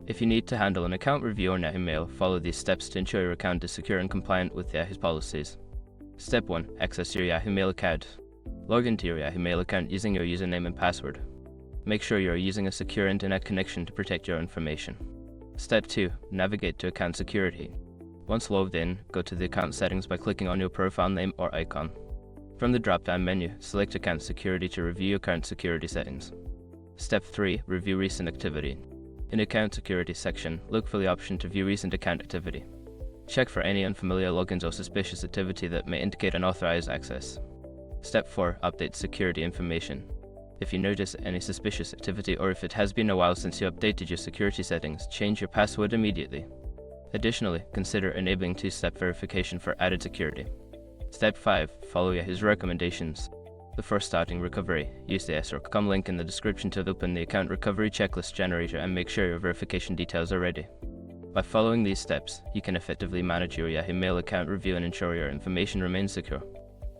If you need to handle an account review on Yahoo Mail, follow these steps to ensure your account is secure and compliant with Yahoo's policies. Step 1. Access your Yahoo Mail account. Log into your Yahoo Mail account using your username and password. Make sure you are using a secure internet connection to protect your information. Step 2. Navigate to account security. Once logged in, go to the account settings by clicking on your profile name or icon. From the drop-down menu, select Account Security to review account security settings. Step 3. Review recent activity. In Account Security section, look for the option to view recent account activity. Check for any unfamiliar logins or suspicious activity that may indicate unauthorized access. Step 4. Update security information. If you notice any suspicious activity or if it has been a while since you updated your security settings, change your password immediately. Additionally, consider enabling two-step verification for added security. Step 5. Follow Yahoo's recommendations. Before starting recovery, use the s.com link in the description to open the account recovery checklist generator and make sure your verification details are ready. By following these steps, you can effectively manage your Yahoo Mail account review and ensure your information remains secure.